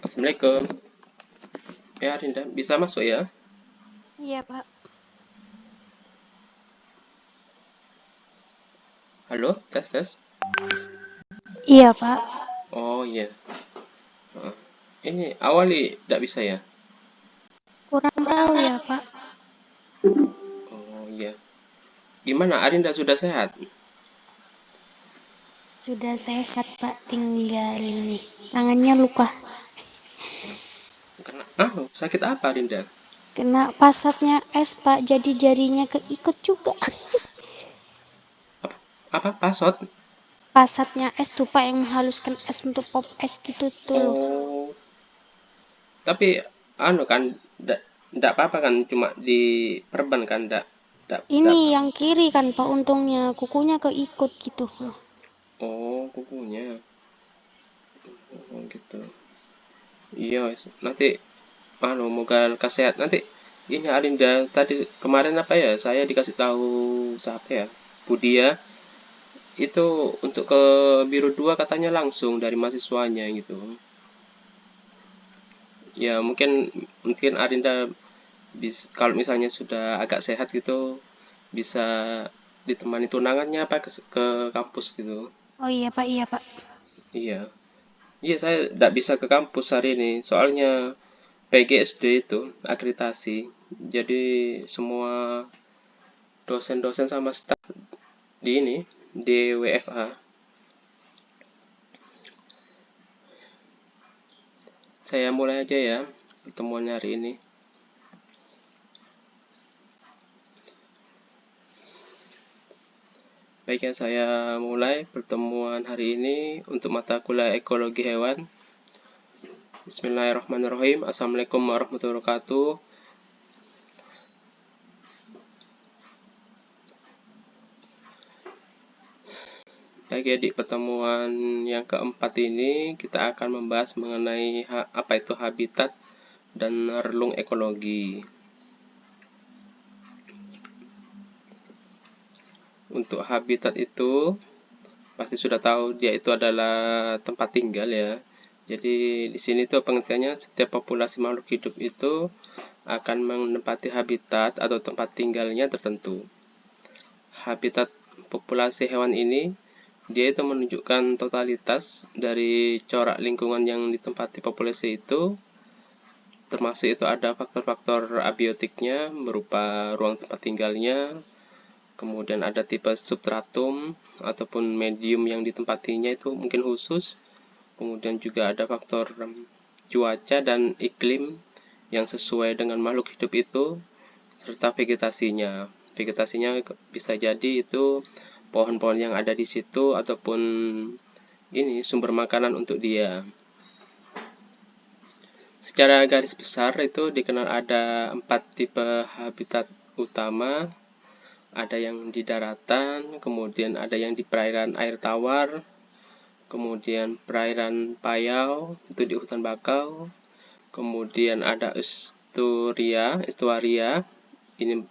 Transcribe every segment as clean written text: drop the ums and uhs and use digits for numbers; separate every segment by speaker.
Speaker 1: Assalamualaikum. Ya, Rinda, bisa masuk ya?
Speaker 2: Iya, Pak.
Speaker 1: Halo, tes tes.
Speaker 2: Iya, Pak.
Speaker 1: Oh iya. Heeh. Ini awali tidak bisa ya?
Speaker 2: Kurang tahu ya, Pak.
Speaker 1: Oh iya. Gimana, Arinda sudah sehat?
Speaker 2: Sudah sehat, Pak. Tinggal ini. Tangannya luka.
Speaker 1: Sakit apa, Arinda?
Speaker 2: Kena pasatnya es, Pak. Jadi jarinya keikut juga.
Speaker 1: Apa, apa pasot?
Speaker 2: Pasatnya es tuh, Pak, yang menghaluskan es untuk pop es gitu tuh loh.
Speaker 1: Oh, tapi kan ndak apa-apa kan, cuma diperban kan, ndak.
Speaker 2: Ini yang kiri kan, Pak, untungnya. Kukunya keikut gitu loh.
Speaker 1: Oh, kukunya. Oh gitu. Iya, nanti moga lekas sehat. Nanti ini Arinda tadi kemarin apa ya? Saya dikasih tahu siapa ya? Budia itu untuk ke Biru 2 katanya langsung dari mahasiswanya gitu. Ya mungkin Arinda kalau misalnya sudah agak sehat gitu bisa ditemani tunangannya apa ke kampus gitu.
Speaker 2: Oh iya, Pak. Iya, Pak.
Speaker 1: Iya. Iya, saya tidak bisa ke kampus hari ini soalnya PGSD itu akreditasi. Jadi semua dosen-dosen sama staf di ini di WFH. Saya mulai aja ya pertemuan hari ini. Baiknya saya mulai pertemuan hari ini untuk mata kuliah ekologi hewan. Bismillahirrahmanirrahim. Assalamualaikum warahmatullahi wabarakatuh. Baik ya, di pertemuan yang keempat ini kita akan membahas mengenai apa itu habitat dan relung ekologi. Untuk habitat itu pasti sudah tahu dia itu adalah tempat tinggal ya. Jadi di sini tuh pengertiannya setiap populasi makhluk hidup itu akan menempati habitat atau tempat tinggalnya tertentu. Habitat populasi hewan ini dia itu menunjukkan totalitas dari corak lingkungan yang ditempati populasi itu, termasuk itu ada faktor-faktor abiotiknya berupa ruang tempat tinggalnya, kemudian ada tipe substratum ataupun medium yang ditempatinya itu mungkin khusus, kemudian juga ada faktor cuaca dan iklim yang sesuai dengan makhluk hidup itu, serta vegetasinya. Vegetasinya bisa jadi itu pohon-pohon yang ada di situ ataupun ini sumber makanan untuk dia. Secara garis besar itu dikenal ada 4 tipe habitat utama. Ada yang di daratan, kemudian ada yang di perairan air tawar, kemudian perairan payau itu di hutan bakau, kemudian ada estuaria, ini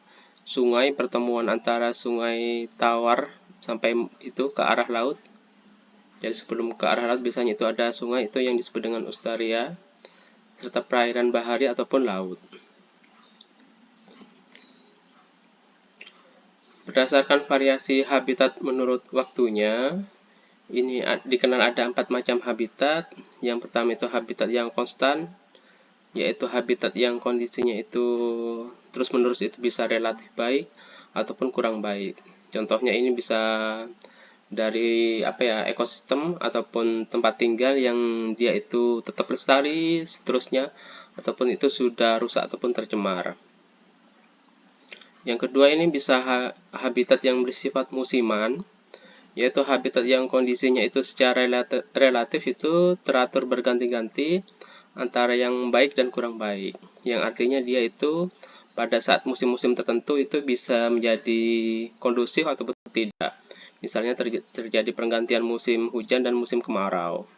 Speaker 1: sungai pertemuan antara sungai tawar sampai itu ke arah laut. Jadi sebelum ke arah laut biasanya itu ada sungai itu yang disebut dengan estuaria, serta perairan bahari ataupun laut. Berdasarkan variasi habitat menurut waktunya, ini dikenal ada 4 macam habitat. Yang pertama itu habitat yang konstan, yaitu habitat yang kondisinya itu terus-menerus itu bisa relatif baik ataupun kurang baik. Contohnya ini bisa dari ekosistem ataupun tempat tinggal yang dia itu tetap lestari seterusnya ataupun itu sudah rusak ataupun tercemar. Yang kedua ini bisa habitat yang bersifat musiman, yaitu habitat yang kondisinya itu secara relatif itu teratur berganti-ganti antara yang baik dan kurang baik. Yang artinya dia itu pada saat musim-musim tertentu itu bisa menjadi kondusif ataupun tidak. Misalnya terjadi pergantian musim hujan dan musim kemarau.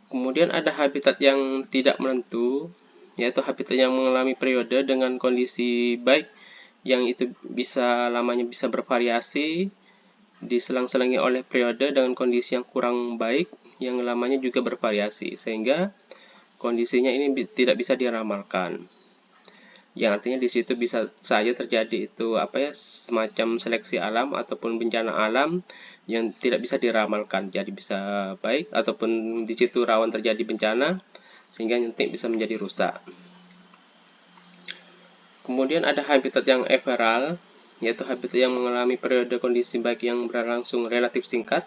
Speaker 1: Kemudian ada habitat yang tidak menentu, yaitu habitat yang mengalami periode dengan kondisi baik yang itu lamanya bisa bervariasi, diselang-selangi oleh periode dengan kondisi yang kurang baik, yang lamanya juga bervariasi, sehingga kondisinya ini tidak bisa diramalkan. Yang artinya di situ bisa saja terjadi itu semacam seleksi alam ataupun bencana alam yang tidak bisa diramalkan. Jadi bisa baik ataupun di situ rawan terjadi bencana sehingga nanti bisa menjadi rusak. Kemudian ada habitat yang ephemeral, yaitu habitat yang mengalami periode kondisi baik yang berlangsung relatif singkat.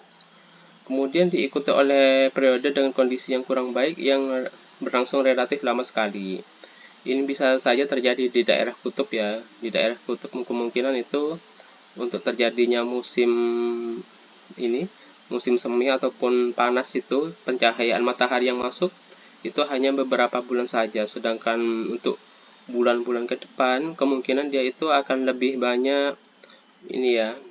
Speaker 1: Kemudian diikuti oleh periode dengan kondisi yang kurang baik yang berlangsung relatif lama sekali. Ini bisa saja terjadi di daerah kutub ya. Di daerah kutub kemungkinan itu untuk terjadinya musim semi ataupun panas itu, pencahayaan matahari yang masuk itu hanya beberapa bulan saja. Sedangkan untuk bulan-bulan ke depan kemungkinan dia itu akan lebih banyak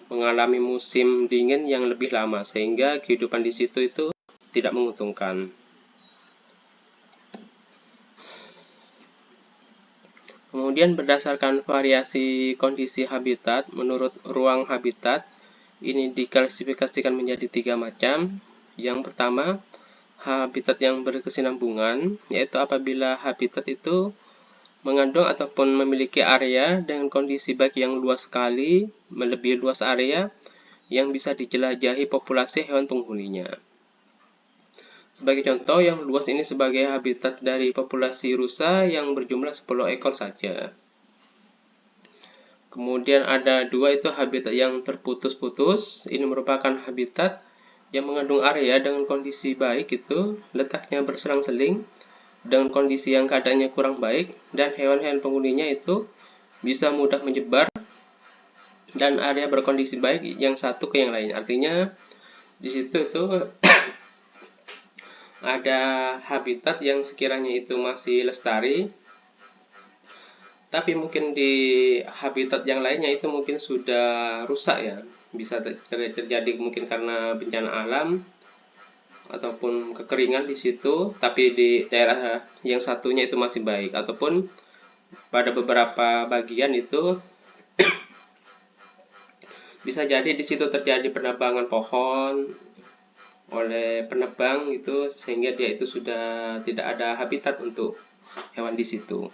Speaker 1: mengalami musim dingin yang lebih lama, sehingga kehidupan di situ itu tidak menguntungkan. Kemudian berdasarkan variasi kondisi habitat, menurut ruang habitat, ini diklasifikasikan menjadi 3 macam. Yang pertama, habitat yang berkesinambungan, yaitu apabila habitat itu mengandung ataupun memiliki area dengan kondisi baik yang luas sekali, melebihi luas area yang bisa dijelajahi populasi hewan penghuninya. Sebagai contoh, yang luas ini sebagai habitat dari populasi rusa yang berjumlah 10 ekor saja. Kemudian ada 2, itu habitat yang terputus-putus. Ini merupakan habitat yang mengandung area dengan kondisi baik, itu letaknya berselang-seling dengan kondisi yang keadaannya kurang baik, dan hewan-hewan penghuninya itu bisa mudah menyebar, dan area berkondisi baik yang satu ke yang lain. Artinya di situ itu ada habitat yang sekiranya itu masih lestari, tapi mungkin di habitat yang lainnya itu mungkin sudah rusak ya. Bisa terjadi mungkin karena bencana alam ataupun kekeringan di situ, tapi di daerah yang satunya itu masih baik, ataupun pada beberapa bagian itu bisa jadi di situ terjadi penebangan pohon oleh penebang itu, sehingga dia itu sudah tidak ada habitat untuk hewan di situ.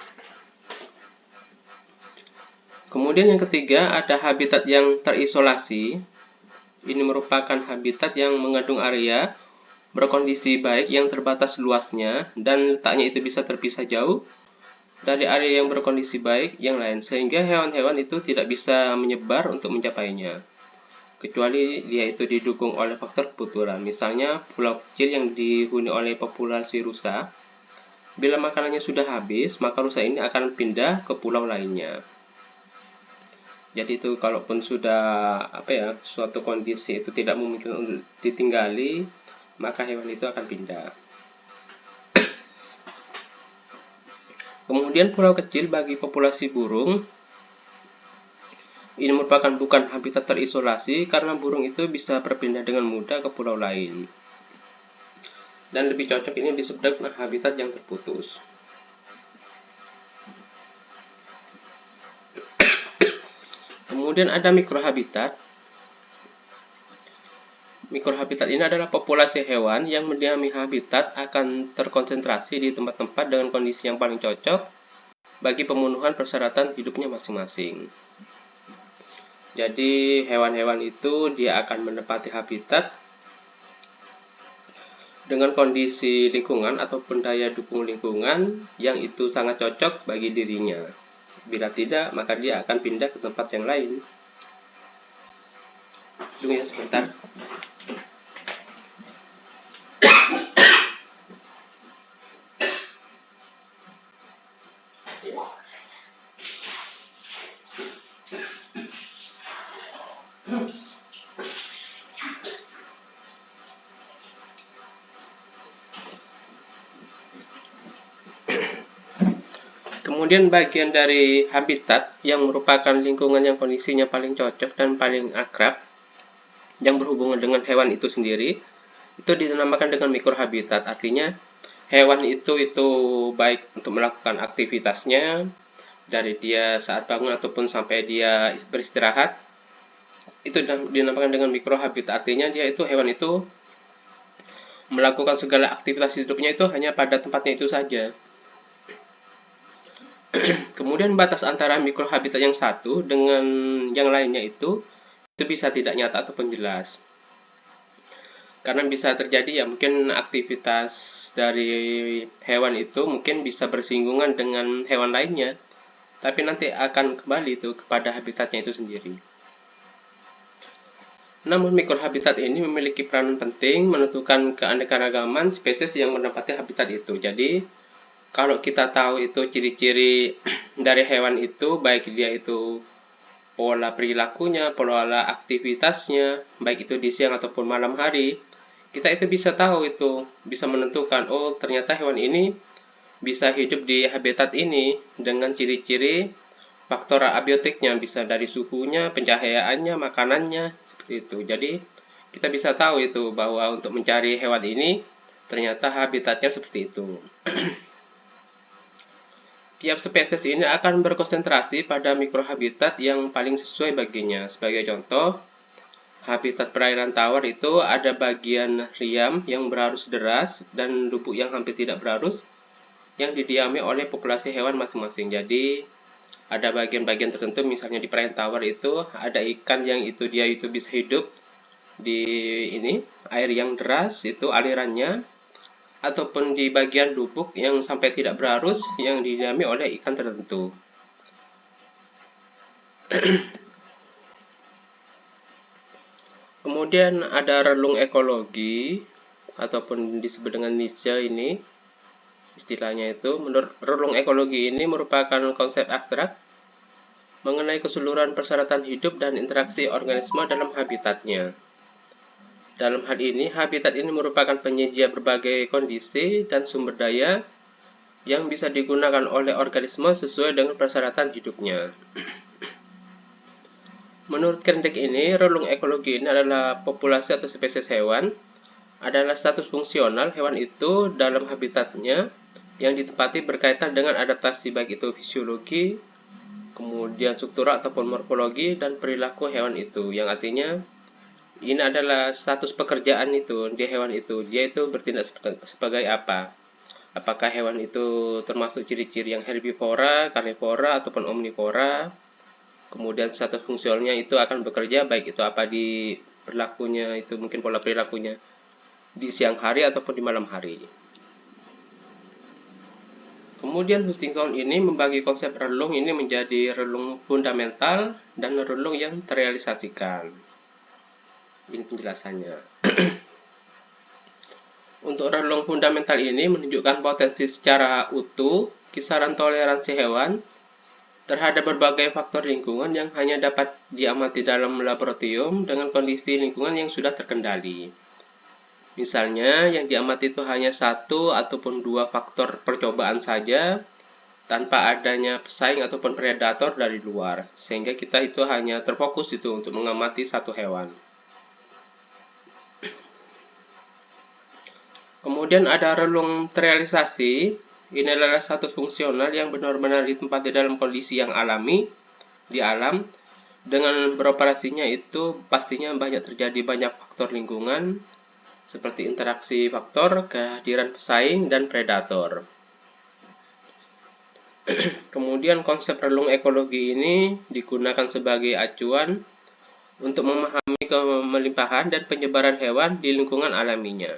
Speaker 1: Kemudian yang ketiga, ada habitat yang terisolasi. Ini merupakan habitat yang mengandung area berkondisi baik yang terbatas luasnya dan letaknya itu bisa terpisah jauh dari area yang berkondisi baik yang lain, sehingga hewan-hewan itu tidak bisa menyebar untuk mencapainya, kecuali dia itu didukung oleh faktor kebetulan. Misalnya pulau kecil yang dihuni oleh populasi rusa, bila makanannya sudah habis, maka rusa ini akan pindah ke pulau lainnya. Jadi itu kalaupun sudah suatu kondisi itu tidak mungkin untuk ditinggali, maka hewan itu akan pindah. Kemudian pulau kecil bagi populasi burung, ini merupakan bukan habitat terisolasi karena burung itu bisa berpindah dengan mudah ke pulau lain. Dan lebih cocok ini disebut habitat yang terputus. Kemudian ada mikrohabitat. Mikrohabitat ini adalah populasi hewan yang mendiami habitat akan terkonsentrasi di tempat-tempat dengan kondisi yang paling cocok bagi pemenuhan persyaratan hidupnya masing-masing. Jadi hewan-hewan itu dia akan menempati habitat dengan kondisi lingkungan ataupun daya dukung lingkungan yang itu sangat cocok bagi dirinya. Bila tidak, maka dia akan pindah ke tempat yang lain. Tunggu ya sebentar. Kemudian bagian dari habitat yang merupakan lingkungan yang kondisinya paling cocok dan paling akrab yang berhubungan dengan hewan itu sendiri, itu dinamakan dengan mikrohabitat. Artinya hewan itu baik untuk melakukan aktivitasnya dari dia saat bangun ataupun sampai dia beristirahat, Itu dinamakan dengan mikrohabitat. Artinya dia itu, hewan itu melakukan segala aktivitas hidupnya itu hanya pada tempatnya itu saja. Kemudian batas antara mikrohabitat yang satu dengan yang lainnya itu bisa tidak nyata ataupun jelas. Karena bisa terjadi ya mungkin aktivitas dari hewan itu mungkin bisa bersinggungan dengan hewan lainnya, tapi nanti akan kembali itu kepada habitatnya itu sendiri. Namun mikrohabitat ini memiliki peranan penting menentukan keanekaragaman spesies yang menempati habitat itu. Jadi kalau kita tahu itu ciri-ciri dari hewan itu, baik dia itu pola perilakunya, pola aktivitasnya, baik itu di siang ataupun malam hari, kita itu bisa tahu itu, bisa menentukan, oh ternyata hewan ini bisa hidup di habitat ini dengan ciri-ciri faktor abiotiknya, bisa dari suhunya, pencahayaannya, makanannya, seperti itu. Jadi kita bisa tahu itu bahwa untuk mencari hewan ini ternyata habitatnya seperti itu. Tiap spesies ini akan berkonsentrasi pada mikrohabitat yang paling sesuai baginya. Sebagai contoh, habitat perairan tawar itu ada bagian riam yang berarus deras dan lubuk yang hampir tidak berarus yang didiami oleh populasi hewan masing-masing. Jadi ada bagian-bagian tertentu, misalnya di perairan tawar itu ada ikan yang itu dia itu bisa hidup di ini air yang deras itu alirannya, ataupun di bagian lubuk yang sampai tidak berarus yang didiami oleh ikan tertentu. Kemudian ada relung ekologi ataupun disebut dengan niche ini istilahnya itu. Menurut relung ekologi ini merupakan konsep abstrak mengenai keseluruhan persyaratan hidup dan interaksi organisme dalam habitatnya. Dalam hal ini, habitat ini merupakan penyedia berbagai kondisi dan sumber daya yang bisa digunakan oleh organisme sesuai dengan persyaratan hidupnya. Menurut Kerendek ini, relung ekologi ini adalah populasi atau spesies hewan, adalah status fungsional hewan itu dalam habitatnya yang ditempati berkaitan dengan adaptasi baik itu fisiologi, kemudian struktural ataupun morfologi dan perilaku hewan itu, yang artinya ini adalah status pekerjaan itu di hewan itu, dia itu bertindak sebagai apa, apakah hewan itu termasuk ciri-ciri yang herbivora, karnivora ataupun omnivora. Kemudian status fungsionalnya itu akan bekerja baik itu apa di perilakunya itu, mungkin pola perilakunya di siang hari ataupun di malam hari. Kemudian Huntington ini membagi konsep relung ini menjadi relung fundamental dan relung yang terrealisasikan. Ini penjelasannya. Untuk relung fundamental ini menunjukkan potensi secara utuh kisaran toleransi hewan terhadap berbagai faktor lingkungan yang hanya dapat diamati dalam laboratorium dengan kondisi lingkungan yang sudah terkendali. Misalnya, yang diamati itu hanya satu ataupun dua faktor percobaan saja, tanpa adanya pesaing ataupun predator dari luar, sehingga kita itu hanya terfokus itu untuk mengamati satu hewan. Kemudian ada relung terrealisasi. Ini adalah satu fungsional yang benar-benar ditempati dalam kondisi yang alami, di alam. Dengan beroperasinya itu pastinya terjadi banyak faktor lingkungan, seperti interaksi faktor, kehadiran pesaing, dan predator. Kemudian konsep relung ekologi ini digunakan sebagai acuan untuk memahami kemelimpahan dan penyebaran hewan di lingkungan alaminya.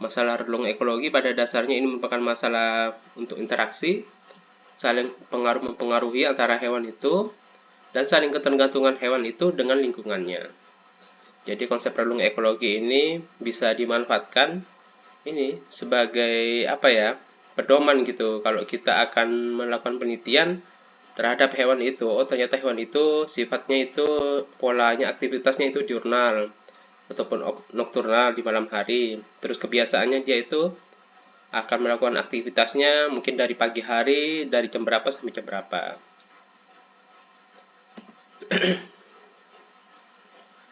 Speaker 1: Masalah relung ekologi pada dasarnya ini merupakan masalah untuk interaksi, saling mempengaruhi antara hewan itu, dan saling ketergantungan hewan itu dengan lingkungannya. Jadi konsep relung ekologi ini bisa dimanfaatkan ini sebagai pedoman gitu kalau kita akan melakukan penelitian terhadap hewan itu. Oh ternyata hewan itu sifatnya itu polanya aktivitasnya itu diurnal ataupun nokturnal di malam hari. Terus kebiasaannya dia itu akan melakukan aktivitasnya mungkin dari pagi hari, dari jam berapa sampai jam berapa.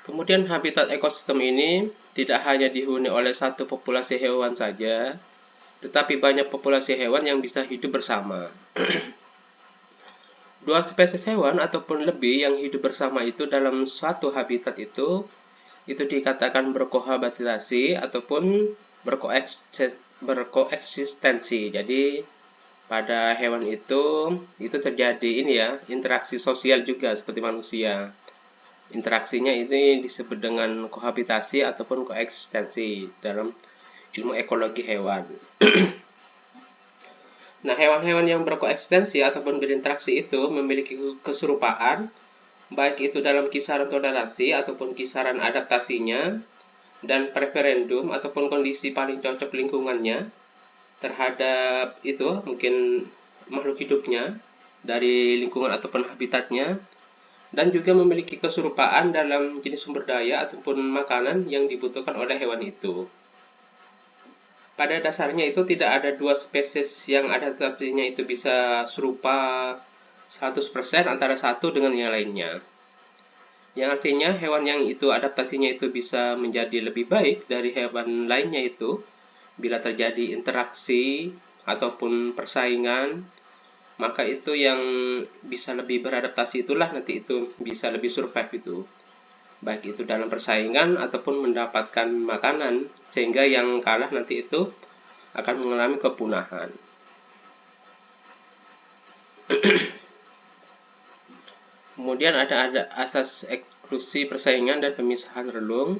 Speaker 1: Kemudian habitat ekosistem ini tidak hanya dihuni oleh satu populasi hewan saja, tetapi banyak populasi hewan yang bisa hidup bersama. Dua spesies hewan ataupun lebih yang hidup bersama itu dalam suatu habitat itu dikatakan berkohabitasi ataupun berkoeksistensi. Jadi pada hewan itu terjadi ini ya, interaksi sosial juga seperti manusia. Interaksinya ini disebut dengan kohabitasi ataupun koeksistensi dalam ilmu ekologi hewan. Nah, hewan-hewan yang berkoeksistensi ataupun berinteraksi itu memiliki keserupaan, baik itu dalam kisaran toleransi ataupun kisaran adaptasinya, dan preferendum ataupun kondisi paling cocok lingkungannya terhadap itu mungkin makhluk hidupnya dari lingkungan ataupun habitatnya, dan juga memiliki keserupaan dalam jenis sumber daya ataupun makanan yang dibutuhkan oleh hewan itu. Pada dasarnya itu tidak ada dua spesies yang adaptasinya itu bisa serupa 100% antara satu dengan yang lainnya. Yang artinya hewan yang itu adaptasinya itu bisa menjadi lebih baik dari hewan lainnya itu bila terjadi interaksi ataupun persaingan, maka itu yang bisa lebih beradaptasi itulah nanti itu bisa lebih survive itu. Baik itu dalam persaingan ataupun mendapatkan makanan, sehingga yang kalah nanti itu akan mengalami kepunahan. Kemudian ada asas eksklusi persaingan dan pemisahan relung.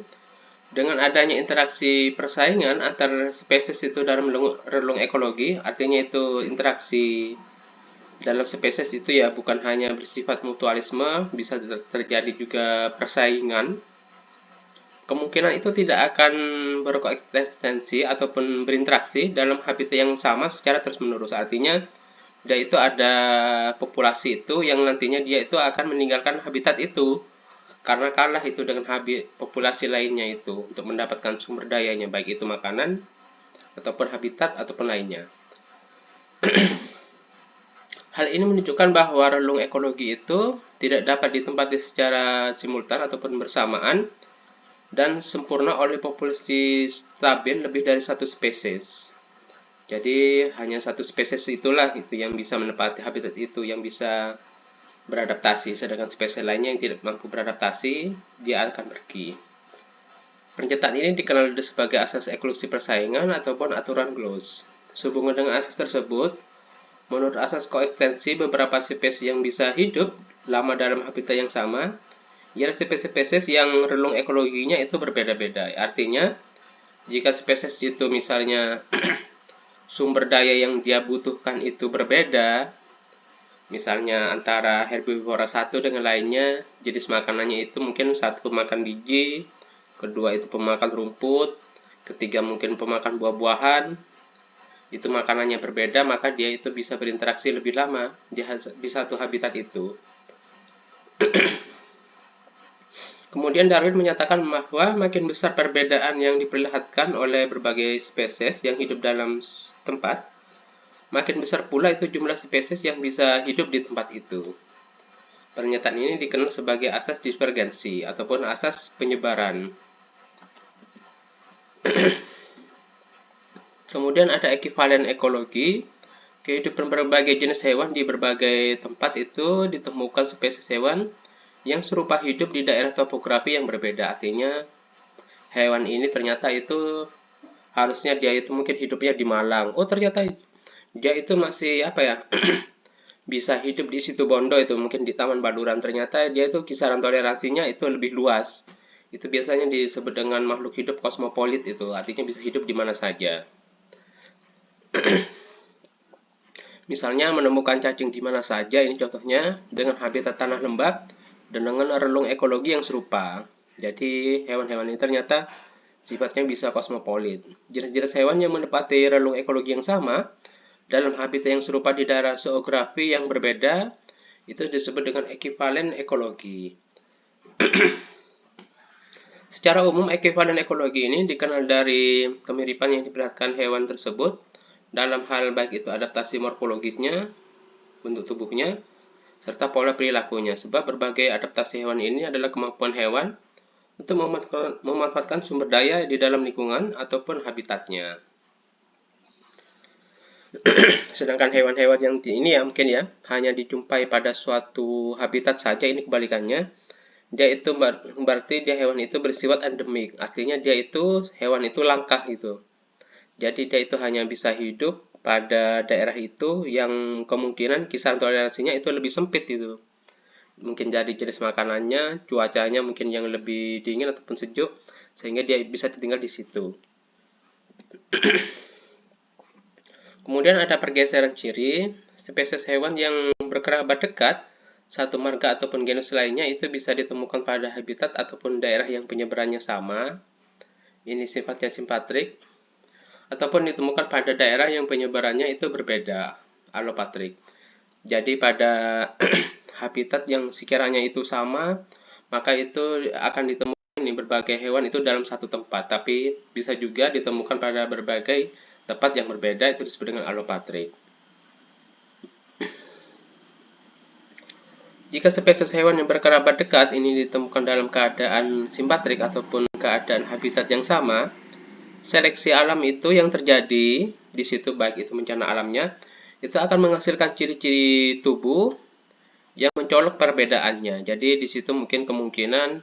Speaker 1: Dengan adanya interaksi persaingan antar spesies itu dalam relung ekologi, artinya itu interaksi dalam spesies itu ya bukan hanya bersifat mutualisme, bisa terjadi juga persaingan. Kemungkinan itu tidak akan berkoeksistensi ataupun berinteraksi dalam habitat yang sama secara terus-menerus. Artinya, dia itu ada populasi itu yang nantinya dia itu akan meninggalkan habitat itu karena kalah itu dengan populasi lainnya itu untuk mendapatkan sumber dayanya, baik itu makanan ataupun habitat ataupun lainnya. Hal ini menunjukkan bahwa relung ekologi itu tidak dapat ditempati secara simultan ataupun bersamaan dan sempurna oleh populasi stabil lebih dari satu spesies. Jadi hanya satu spesies itulah itu yang bisa menempati habitat itu, yang bisa beradaptasi, sedangkan spesies lainnya yang tidak mampu beradaptasi, dia akan pergi. Pernyataan ini dikenal sebagai asas eksklusi persaingan ataupun aturan Gauss. Sehubungan dengan asas tersebut, menurut asas koeksistensi, beberapa spesies yang bisa hidup lama dalam habitat yang sama ialah spesies-spesies yang relung ekologinya itu berbeda-beda. Artinya, jika spesies itu misalnya sumber daya yang dia butuhkan itu berbeda, misalnya antara herbivora satu dengan lainnya, jenis makanannya itu mungkin satu pemakan biji, kedua itu pemakan rumput, ketiga mungkin pemakan buah-buahan, itu makanannya berbeda, maka dia itu bisa berinteraksi lebih lama di satu habitat itu. Kemudian Darwin menyatakan bahwa makin besar perbedaan yang diperlihatkan oleh berbagai spesies yang hidup dalam tempat, makin besar pula itu jumlah spesies yang bisa hidup di tempat itu. Pernyataan ini dikenal sebagai asas divergensi ataupun asas penyebaran. Kemudian ada ekivalen ekologi. Kehidupan berbagai jenis hewan di berbagai tempat itu ditemukan spesies hewan yang serupa hidup di daerah topografi yang berbeda. Artinya hewan ini ternyata itu harusnya dia itu mungkin hidupnya di Malang. Oh, ternyata dia itu masih apa ya? Bisa hidup di situ Bondo itu mungkin di Taman Baluran. Ternyata dia itu kisaran toleransinya itu lebih luas. Itu biasanya disebut dengan makhluk hidup kosmopolit itu. Artinya bisa hidup di mana saja. Misalnya menemukan cacing di mana saja, ini contohnya dengan habitat tanah lembab dan dengan relung ekologi yang serupa. Jadi hewan-hewan ini ternyata sifatnya bisa kosmopolit. Jenis-jenis hewan yang menepati relung ekologi yang sama dalam habitat yang serupa di daerah geografi yang berbeda itu disebut dengan ekivalen ekologi. Secara umum, ekivalen ekologi ini dikenal dari kemiripan yang diperlihatkan hewan tersebut dalam hal baik itu adaptasi morfologisnya, bentuk tubuhnya, serta pola perilakunya. Sebab berbagai adaptasi hewan ini adalah kemampuan hewan untuk memanfaatkan sumber daya di dalam lingkungan ataupun habitatnya. Sedangkan hewan-hewan yang ini ya mungkin ya hanya dijumpai pada suatu habitat saja, ini kebalikannya. Dia itu berarti dia hewan itu bersifat endemik, artinya dia itu hewan itu langka gitu. Jadi dia itu hanya bisa hidup pada daerah itu yang kemungkinan kisaran toleransinya itu lebih sempit itu. Mungkin jadi jenis makanannya, cuacanya mungkin yang lebih dingin ataupun sejuk, sehingga dia bisa tinggal di situ. Kemudian ada pergeseran ciri, spesies hewan yang berkerabat dekat, satu marga ataupun genus lainnya itu bisa ditemukan pada habitat ataupun daerah yang penyebarannya sama. Ini sifatnya simpatrik. Ataupun ditemukan pada daerah yang penyebarannya itu berbeda, alopatrik. Jadi pada habitat yang sekiranya itu sama, maka itu akan ditemukan nih berbagai hewan itu dalam satu tempat, tapi bisa juga ditemukan pada berbagai tempat yang berbeda, itu disebut dengan alopatrik. Jika spesies hewan yang berkerabat dekat ini ditemukan dalam keadaan simpatrik ataupun keadaan habitat yang sama, seleksi alam itu yang terjadi di situ, baik itu bencana alamnya, itu akan menghasilkan ciri-ciri tubuh yang mencolok perbedaannya. Jadi di situ mungkin kemungkinan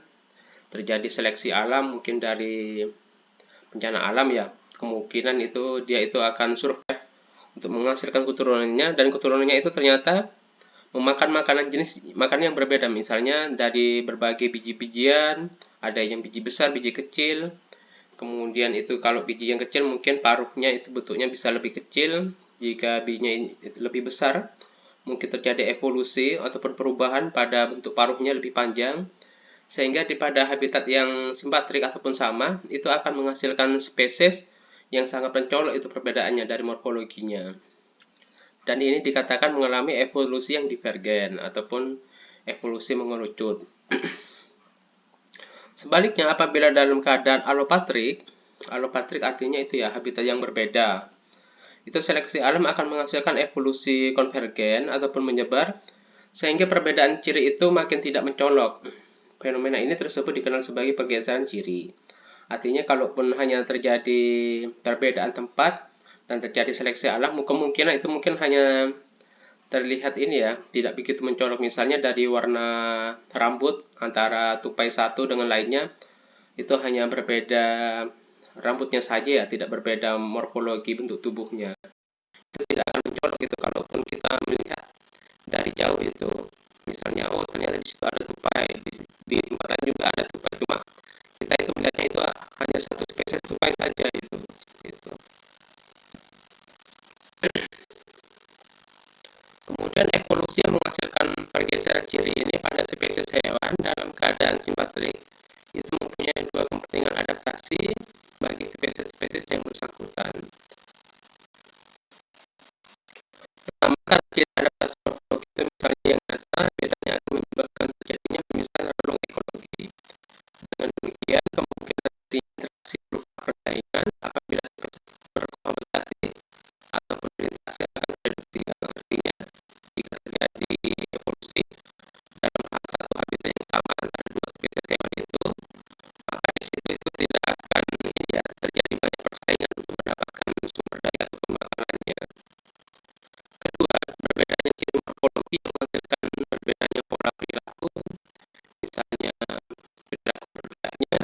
Speaker 1: terjadi seleksi alam mungkin dari bencana alam ya. Kemungkinan itu dia itu akan survive untuk menghasilkan keturunannya, dan keturunannya itu ternyata memakan makanan jenis makanan yang berbeda, misalnya dari berbagai biji-bijian, ada yang biji besar, biji kecil. Kemudian itu kalau biji yang kecil mungkin paruhnya itu bentuknya bisa lebih kecil, jika bijinya lebih besar mungkin terjadi evolusi ataupun perubahan pada bentuk paruhnya lebih panjang, sehingga di pada habitat yang simpatrik ataupun sama itu akan menghasilkan spesies yang sangat mencolok itu perbedaannya dari morfologinya. Dan ini dikatakan mengalami evolusi yang divergen ataupun evolusi mengerucut. Sebaliknya, apabila dalam keadaan alopatrik, alopatrik artinya itu ya habitat yang berbeda, itu seleksi alam akan menghasilkan evolusi konvergen ataupun menyebar, sehingga perbedaan ciri itu makin tidak mencolok. Fenomena ini tersebut dikenal sebagai pergeseran ciri. Artinya kalaupun hanya terjadi perbedaan tempat dan terjadi seleksi alam, kemungkinan itu mungkin hanya terlihat ini ya, tidak begitu mencolok. Misalnya dari warna rambut antara tupai satu dengan lainnya, itu hanya berbeda rambutnya saja ya, tidak berbeda morfologi bentuk tubuhnya. Itu tidak akan mencolok itu kalaupun kita melihat dari jauh itu. Misalnya, oh ternyata di situ ada tupai, di tempat lain juga ada tupai, cuma kita itu melihatnya itu hanya satu spesies tupai saja itu. Gitu. Kemudian evolusi yang menghasilkan pergeseran ciri ini pada spesies hewan dalam keadaan simpatrik itu mempunyai dua kepentingan adaptasi bagi spesies-spesies yang bersangkutan. Pertama, karena tidak adaptasi morfologi itu misalnya yang nyata, bedanya akan menyebabkan terjadinya pemisahan relung ekologi. Dengan demikian, kemungkinan terjadinya interaksi berupa persaingan apabila spesies berkohabitasi ataupun berinteraksi akan tereduksi. Artinya, jika terjadi evolusi dalam satu habitat yang sama antara dua spesies hewan itu, maka di situ itu tidak akan ya, terjadi banyak persaingan untuk mendapatkan sumber daya ataupun makanannya. Kedua, berbedanya ciri morfologi yang menghasilkan berbedanya pola perilaku, misalnya perilaku berbedanya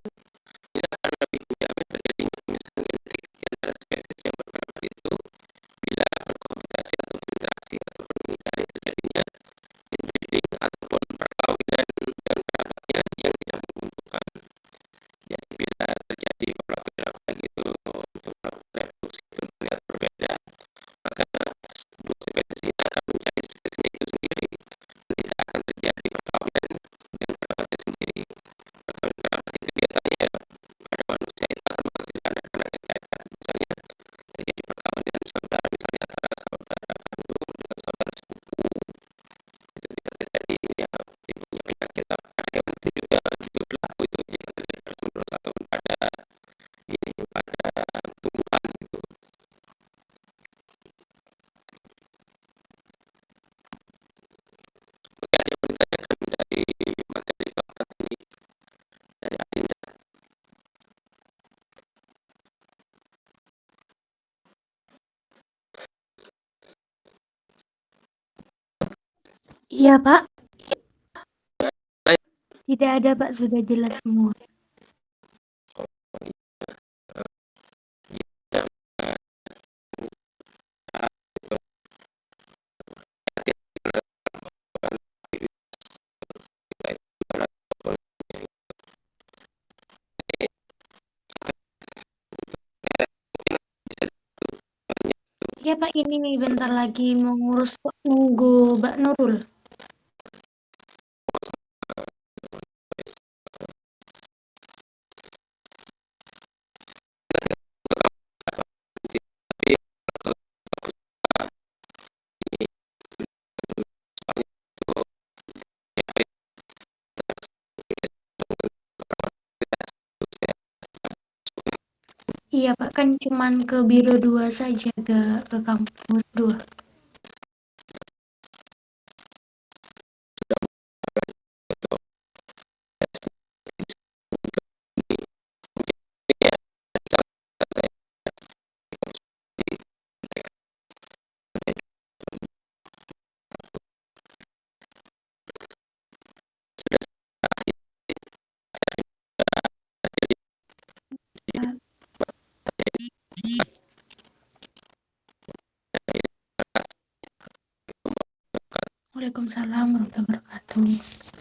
Speaker 2: Iya, Pak. Tidak ada, Pak. Sudah jelas semua. Iya, Pak. Ini bentar lagi mau ngurus kok. Nunggu Mbak Nurul. Iya, Pak. Kan cuman ke Biro 2 saja, ke kampus 2. Pak. Waalaikumsalam warahmatullahi wabarakatuh.